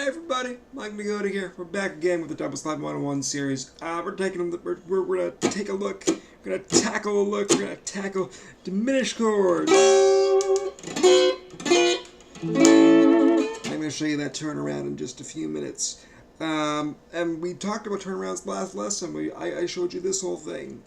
Hey everybody, Mike Nagoda here. We're back again with the Double Slide 101 series. We're gonna take a look. We're gonna tackle a look. We're gonna tackle diminished chords. I'm gonna show you that turnaround in just a few minutes. And we talked about turnarounds last lesson. I showed you this whole thing.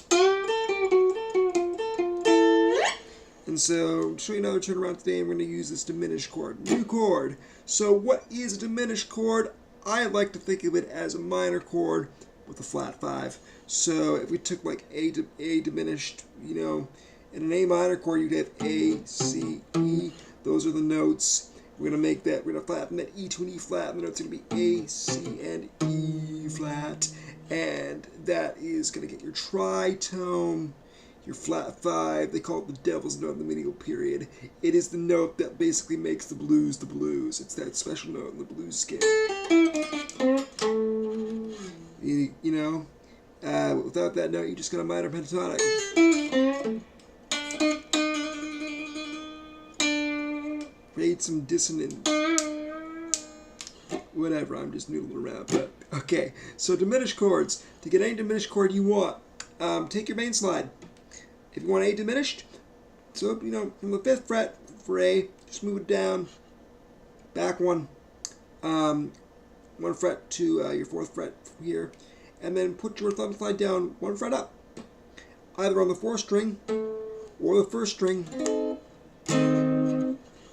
And so, to show you another turnaround today, I'm going to use this diminished chord. New chord. So what is a diminished chord? I like to think of it as a minor chord with a flat 5. So if we took like A diminished, in an A minor chord you'd have A, C, E. Those are the notes. We're going to make that, we're going to flatten that E to an E flat, and the note's going to be A, C, and E flat. And that is going to get your tritone. Your flat 5, they call it the devil's note in the medieval period. It is the note that basically makes the blues the blues. It's that special note in the blues scale. Without that note, you just got a minor pentatonic. Create some dissonance. Whatever, I'm just noodling around. But okay, so diminished chords. To get any diminished chord you want, take your main slide. If you want A diminished, so from the 5th fret for A, just move it down, back one fret to your 4th fret here, and then put your thumb slide down 1 fret up, either on the 4th string or the 1st string,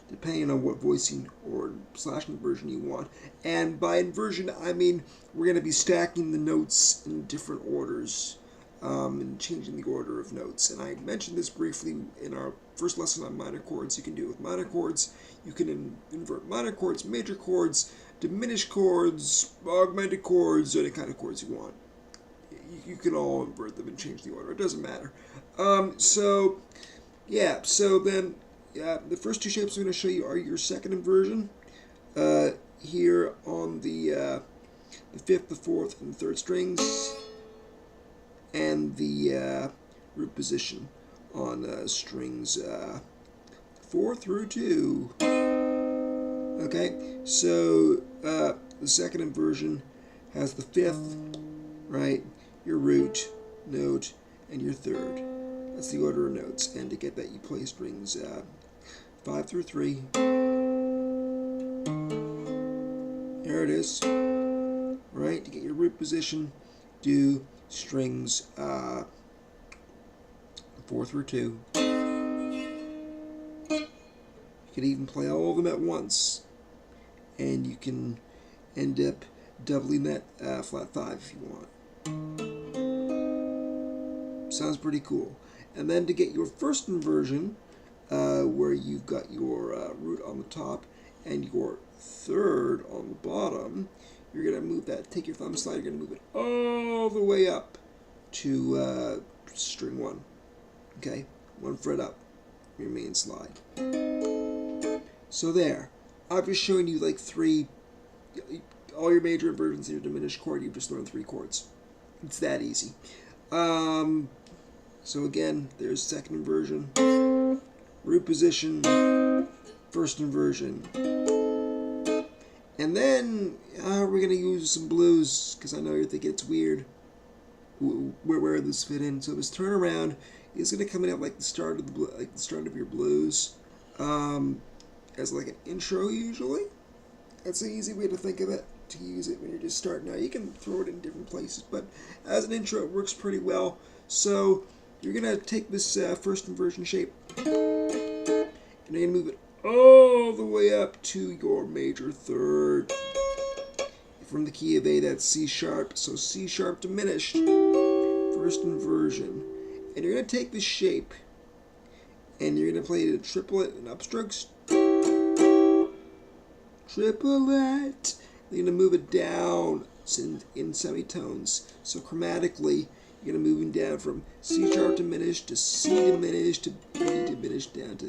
depending on what voicing or slash inversion you want. And by inversion, I mean we're going to be stacking the notes in different orders. And changing the order of notes. And I mentioned this briefly in our first lesson on minor chords. You can do it with minor chords. You can invert minor chords, major chords, diminished chords, augmented chords, any kind of chords you want. You can all invert them and change the order. It doesn't matter. So then the first two shapes I'm going to show you are your second inversion. Here on the 5th, the 4th, and the 3rd strings. And the root position on strings 4 through 2. Okay, so the second inversion has the 5th, right? Your root note and your 3rd. That's the order of notes. And to get that, you play strings 5 through 3. There it is. Right, to get your root position, do strings 4 through 2. You could even play all of them at once, and you can end up doubling that flat 5 if you want. Sounds pretty cool. And then to get your first inversion, where you've got your root on the top and your 3rd on the bottom, you're going to move that, take your thumb slide, you're going to move it all the way up to string 1. Okay? 1 fret up, your main slide. So there. I've just shown you like 3, all your major inversions in your diminished chord, you've just learned 3 chords. It's that easy. So again, there's second inversion, root position, first inversion. And then we're going to use some blues, because I know you're thinking it's weird where this fit in. So this turnaround is going to come in at like the start of the start of your blues, as like an intro usually. That's an easy way to think of it, to use it when you're just starting out. You can throw it in different places, but as an intro it works pretty well. So you're going to take this first inversion shape, and you're going to move it all the way up to your major 3rd. From the key of A, that's C sharp. So C sharp diminished, first inversion. And you're going to take this shape, and you're going to play the triplet and upstrokes. Triplet. You're going to move it down in semitones. So chromatically, you're going to move it down from C sharp diminished to C diminished to B diminished down to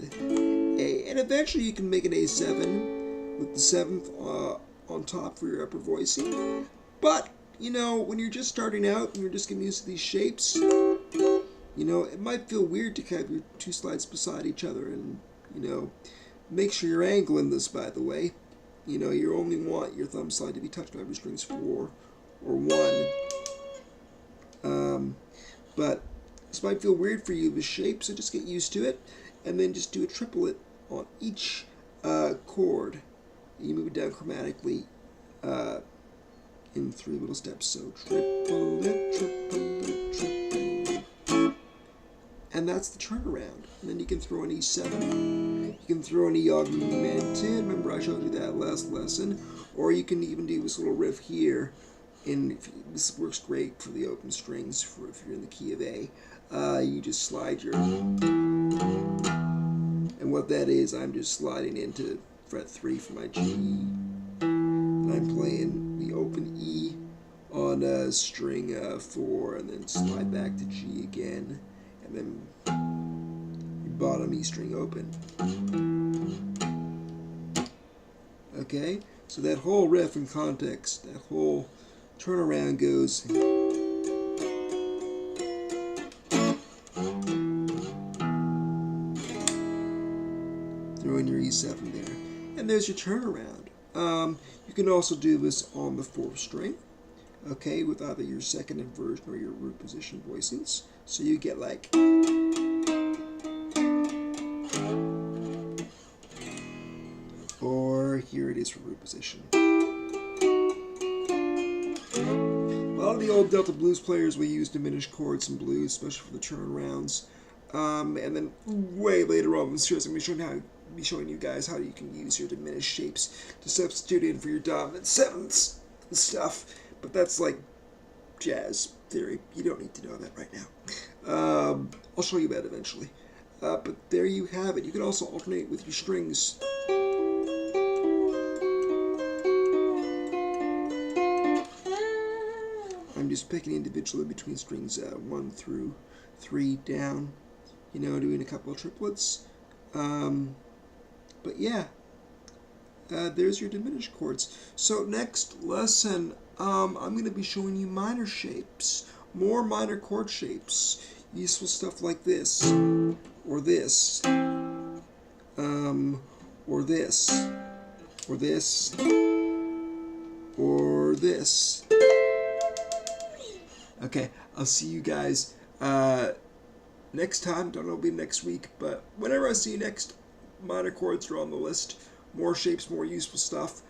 A. And eventually you can make an A7 with the 7th on top for your upper voicing. But, when you're just starting out and you're just getting used to these shapes, it might feel weird to have your 2 slides beside each other. And, make sure you're angling this, by the way. You know, you only want your thumb slide to be touched on every strings 4 or 1. But this might feel weird for you, the shape, so just get used to it, and then just do a triplet on each chord. You move it down chromatically in 3 little steps. So triplet, triplet, triplet. And that's the turnaround. And then you can throw an E7. You can throw an E augmented. Remember I showed you that last lesson. Or you can even do this little riff here. And this works great for the open strings for if you're in the key of A. You just slide your... And what that is, I'm just sliding into fret 3 for my G. And I'm playing the open E on string 4, and then slide back to G again. And then your bottom E string open. Okay? So that whole riff in context, that whole turnaround goes... Throw in your E7 there. And there's your turnaround. You can also do this on the 4th string, okay, with either your second inversion or your root position voicings. So you get like... Or here it is for root position. A lot of the old Delta blues players will use diminished chords in blues, especially for the turnarounds. And then way later on in the series, I'm going to be showing you guys how you can use your diminished shapes to substitute in for your dominant 7ths and stuff. But that's like jazz theory. You don't need to know that right now. I'll show you that eventually. But there you have it. You can also alternate with your strings. I'm just picking individually between strings 1 through 3 down, you know, doing a couple of triplets. But yeah, there's your diminished chords. So next lesson, I'm going to be showing you minor shapes, more minor chord shapes, useful stuff like this, or this, or this, or this, or this. Okay, I'll see you guys next time. Don't know if it'll be next week, but whenever I see you next, minor chords are on the list. More shapes, more useful stuff.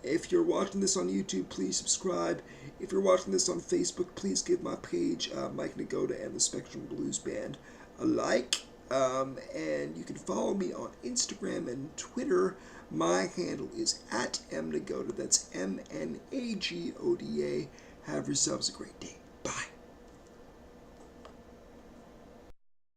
If you're watching this on YouTube, please subscribe. If you're watching this on Facebook, please give my page, Mike Nagoda and the Spectrum Blues Band, a like. And you can follow me on Instagram and Twitter. My handle is @mnagoda. That's MNAGODA. Have yourselves a great day.